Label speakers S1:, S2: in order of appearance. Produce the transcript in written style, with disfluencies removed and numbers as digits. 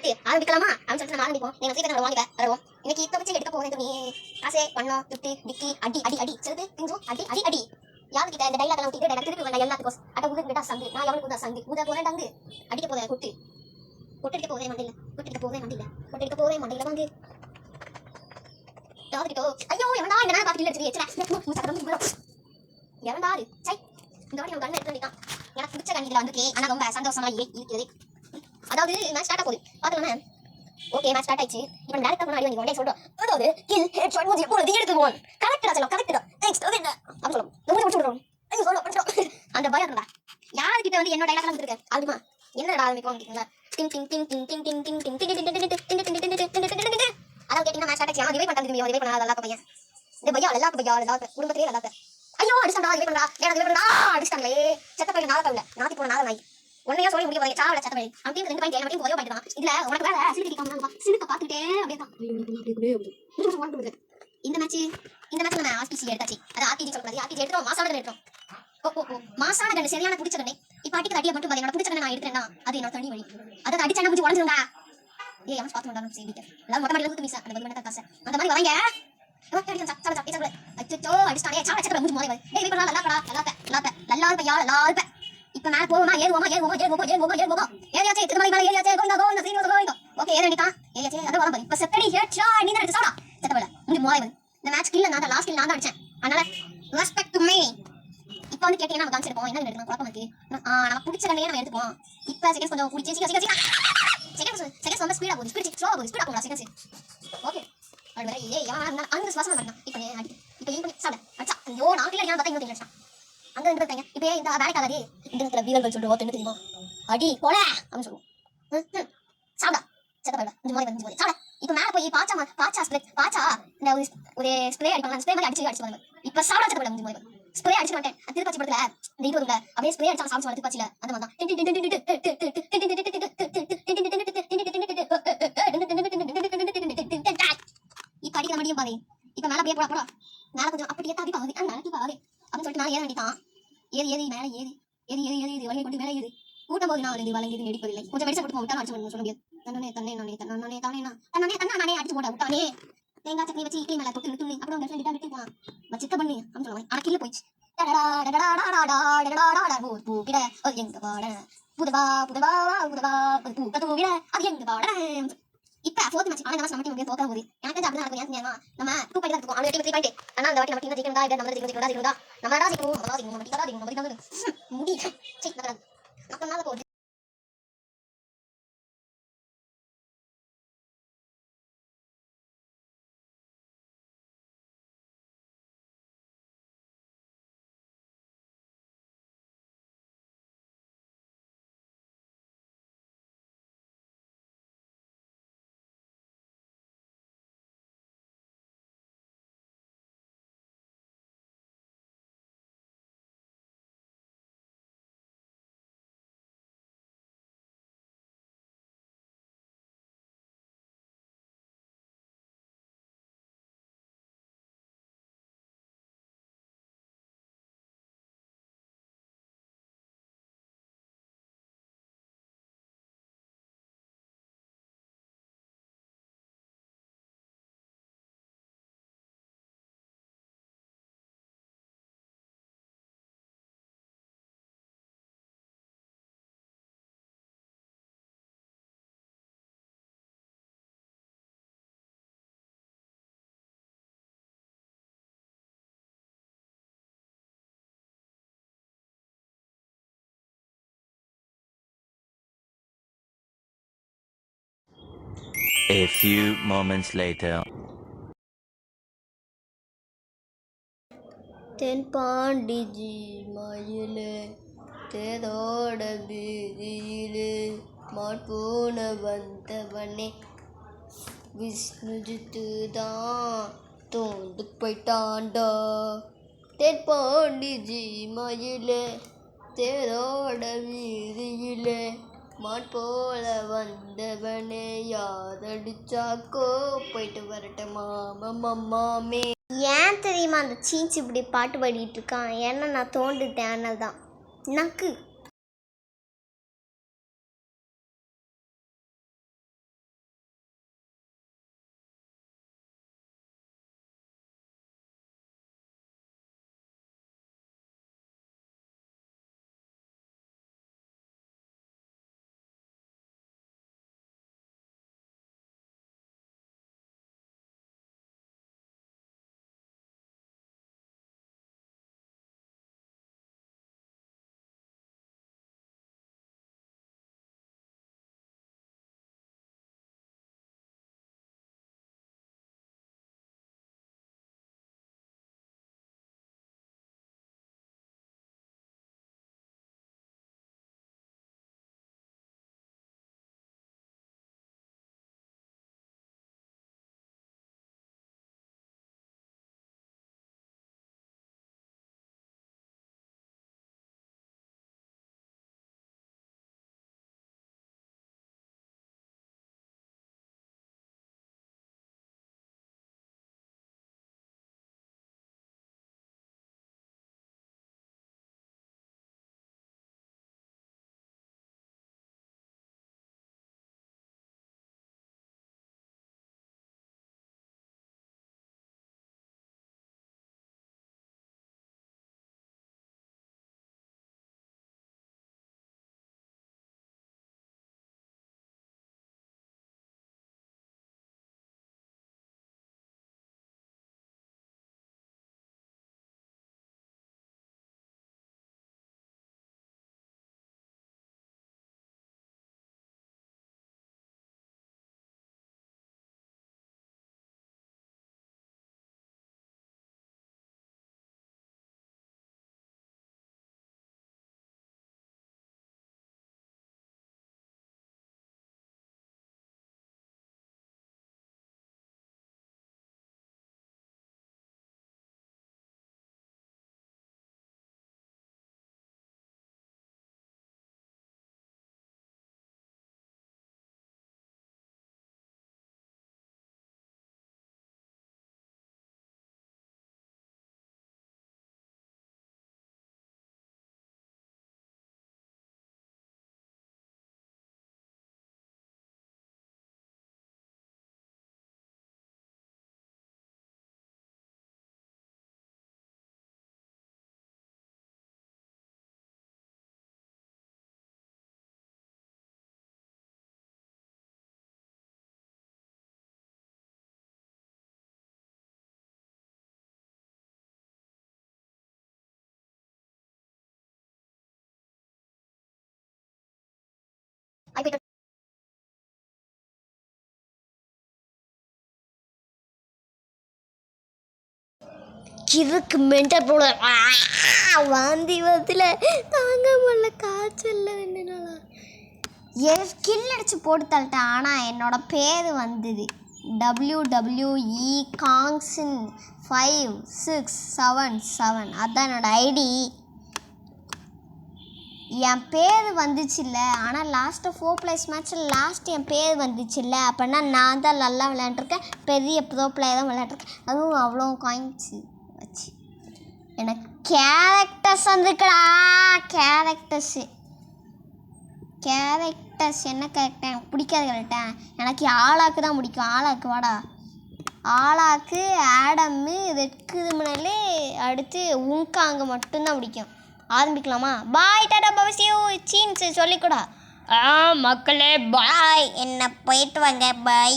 S1: பட்டு ஆரம்பிக்கலாமா அப்படின்னு சொல்லிட்டு நம்ம ஆரம்பிப்போம். நீங்க சீக்கிரம் வாங்க வருவோம். இன்னைக்கு இத்த வச்சு எடுக்க போகுது நீ காசே பண்ணோம் துட்டு டிக்கி அடி அடி அடி சொல்லுது பிஞ்சு அடி அடி அடி யாருக்கிட்ட இந்த டைலாக் எல்லாம் விட்டு திருப்பி வேண்டாம் எல்லாத்துக்கும் அட உது கிட்ட சங்கு நான் எவனுக்கு தான் சங்கு உத போதே டங்கு அடிக்க போதே கொட்டு கொட்டடிக்க போதே மண்டையில கொட்டடிக்க போதே மண்டையில கொட்டடிக்க போதே மண்டையில வாங்க யாருக்கிட்டோ ஐயோ எவனா இந்த நேரம் பார்த்து இல்லை வச்சுல எவன்டாரு சை இந்த வாட்டி நம்ம கண்ணு எடுத்து வேண்டிதான் எனக்கு பிடிச்ச கண்ணியில் வந்துருக்கேன் ஆனால் ரொம்ப சந்தோஷமா இருக்கிறது. அதாவது மேட்ச் ஸ்டார்ட் போகுது பார்த்துக்கலாமே. ஓகே மேட்ச் ஸ்டார்ட் ஆயிடுச்சு. இப்போ டேரக்டா போன அடி வாங்கி சொல்றோம். அதாவது கில் ஹெட் ஷாட் மூஞ்சி போடுறது எடுத்துவோம். கரெக்டா சொல்லும் கரெக்டா நெக்ஸ்ட் அது என்ன அப்படி சொல்லும் நம்ம முடிச்சு விடுறோம். ஐயோ சொல்ல பண்ணிட்டோம் அந்த பயம் இருந்தா யார்கிட்ட வந்து என்ன டைலாக் வந்துருக்கு அதுமா என்னடா ஆரம்பிப்போம் கேட்டீங்களா டிங் டிங் டிங் டிங் டிங் டிங் டிங் டிங் டிங் டிங் டிங் அதான் கேட்டீங்கன்னா மேட்ச் ஸ்டார்ட் ஆச்சு. ரிவைவ் பண்ணாத ரிவைவ் பண்ணாத நல்லா பையன் இந்த பையா நல்லா பையா நல்லா குடும்பத்திலே நல்லா ஐயோ அடிச்சா ரிவைவ் பண்ணா எனக்கு ரிவைவ் பண்ணா அடிச்சாங்களே செத்த பையன் நாளை தவிர நாத்தி போன நாளை நாய் ஒன்னையா சொல்லி முடிய போறீங்க சாவல செத்த பையன் அவன் டீம் 2 பாயிண்ட் நம்ம டீம் ஒரே பாயிண்ட் தான். இதுல உனக்கு வேற சிலுக்கு கேட்காம சிலுக்க பார்த்துட்டே அப்படியே தான் இந்த மேட்ச் நம்ம ஆர்பிசி எடுத்தாச்சு. அது ஆர்பிசி சொல்லக்கூடாது ஆர்பிசி எடுத்தோம் மாசான எடுத்தோம். ஓ மாசான கண்ணு சரியான பிடிச்ச கண்ணு இப்போ அடிக்கிற அடியை மட்டும் என்னோட பிடிச்ச கண்ணு நான் எடுத்துறேன்னா அது என்னோட தனி வழி. அதாவது அடிச்சா முடிச்சு உடஞ்சிருந்தா ஏய் அவன் பார்த்து வந்தாலும் சரி எல்லாம் மொட்டை மாடியில் மிஸ் அந்த மணி காசு அந்த மாதிரி வரீங்க அச்சோ அடிச்சானே சாவ சக்கர முடிச்சு மோதல் டேய் வீட்ல நல்லா பையா நல்லா இப்ப மேல போவோமா ஏறுவோமா ஏரியாச்சே திருமலை மேல ஏரியாச்சே கோவிந்தா சீனிவாச கோவிந்தா ஓகே ஏற வேண்டியதான் ஏரியாச்சே அது வரலாம் இப்ப செத்தடி ஹெட் ஷாட் நீ தான் அடிச்சு சாடா செத்தவள முடிச்சு மோதல் இந்த மேட்ச் கில்ல நான் லாஸ்ட் கில் நான் தான் அடிச்சேன். அதனால ரெஸ்பெக்ட் டு மீ. இப்போ வந்து கேட்டீங்கன்னா நம்ம கான்செப்ட் என்ன எடுக்கணும் குழப்பம் இருக்கு. நம்ம பிடிச்ச கண்ணையே நம்ம எடுத்துப்போம். இப்போ செகண்ட்ஸ் கொஞ்சம் பிடிச்சி செகண்ட்ஸ் ரொம்ப ஸ்பீடா போகுது ஸ்லோவா போகுது ஸ்பீடா போகலாம் செகண்ட்ஸ் ஓகே அது வேற ஏய் எவன் அந்த சுவாசமா பண்ணா இப்போ அடி இப்போ ஈ பண்ணி சாட அச்சா ஐயோ நான் கில்ல ஏன் பார்த்தா இன்னும் அடிச்சான் அங்க இருந்து இருக்காங்க இப்போ இந்த வேலைக்காகாதே இந்த இடத்துல வீரர்கள் சொல்லிட்டு ஓட்டு தெரியுமா அடி போல அப்படின்னு சொல்லுவோம் சாடா செத்த பையன் இந்த மாதிரி வந்து சாடா இப்போ மேல போய் பாச்சா இந்த ஒரு ஸ்ப்ரே அடிப்பாங்க ஸ்ப்ரே மாதிரி அடிச்சு வந்து இப்போ சாடா செத்த பையன் இந்த மாதிரி ஸ்ப்ரே அடிச்சு மாட்டேன் திருப்பாச்சி படத்துல இந்த இது வரும்ல அப்படியே ஸ்ப்ரே அடிச்சா சாப்பிட்டு திருப்பாச்சில அந்த மாதிரி இப்ப அடிக்கிற மடியும் பாரு இப்ப மேல அப்படியே போடா மேல கொஞ்சம் அப்படியே தாவி பாரு அந்த மேல பாரு அப்படின்னு சொல்லிட்டு மேல ஏற வேண்டியதான் ஏறி மேல ஏறி வளைய கொண்டு மேல ஏறி கூட்டம் போது நான் ரெண்டு வளைஞ்சது நடிப்பதில்லை கொஞ்சம் மெடிசன் கொடுத்து விட்டா அடிச்சு சொல்ல முடியாது தன்னே அடிச்சு போட விட்டானே தேங்காய் சட்னி வச்சு இட்லி மேல தொட்டு துள்ளி அப்புறம் விட்டு விட்டு போனான் வச்சுக்க பண்ணி அப்படின்னு சொல்லுவேன் ஆனா கில்ல போயிடுச்சு எங்க பாட புதவா அது எங்க பாட இப்ப ஃபோர்த் மேட்ச் ஆனா நம்ம டீம் தோக்க போகுது எனக்கு அப்படி நடக்கும் ஏன் நம்ம 2 பாயிண்ட் இருக்கும் அவங்க டீம் 3 பாயிண்ட் ஆனா அந்த வாட்டி நம்ம டீம் ஜெயிக்கணும் தான் நம்ம ஜெயிக்கணும் நம்ம ராஜிக்கு முடி சீ நம்ம போகுது.
S2: A few moments later.
S3: தென்பாண்டிஜி மயிலே தேரோட வீதியிலே மாட்போன வந்தவனே விஷ்ணுஜித்து தான் தோண்டு போயிட்டாண்டா. தென்பாண்டிஜி மயிலே தேரோட வீதியிலே மாட்போல வந்தவனே யாரடிச்சாக்கோ போயிட்டு வரட்ட மாமே.
S4: ஏன் தெரியுமா அந்த சீன்ஸ் இப்படி பாட்டு பாடிட்டு இருக்கான்? ஏன்னா நான் தோண்டுட்டேன், அதனால தான் நக்கு
S1: போயிட்டு
S4: கிறுக்கு மென்டல் போல வாந்தி வதில் தாங்க முடியல காய்ச்சல் என்னால
S1: ஸ்கில் அடித்து போட்டு தள்ளிட்டேன். ஆனால் என்னோட பேர் வந்தது WWE காங்ஸின் 5677. அதுதான் என்னோட ஐடி. என் பேர் வந்துச்சுல்ல. ஆனால் லாஸ்ட்டு 4+ மேட்ச்சில் என் பேர் வந்துச்சுல்ல. அப்படின்னா நான் தான் நல்லா விளையாண்டுருக்கேன். பெரிய ப்ரோ பிளேயர் தான் விளையாண்டுருக்கேன். அதுவும் அவ்வளோ காயின்ஸு வச்சு. எனக்கு கேரக்டர்ஸ் வந்துருக்குடா. கேரக்டர்ஸ் என்ன கேரக்டர் எனக்கு பிடிக்காது. கரெக்டாக எனக்கு ஆளாக்கு தான் பிடிக்கும். ஆளாக்கு வாடா. ஆளாக்கு, ஆடம்மு, ரெட் கிரிமினலு, அடுத்து உங்காங்க மட்டும்தான் பிடிக்கும். ஆரம்பிக்கலாமா? பாய் டாடா பவசியூ சீன்ஸ் சொல்லிக்கூடா.
S4: மக்களே பாய்,
S1: என்ன போயிட்டு வாங்க பாய்.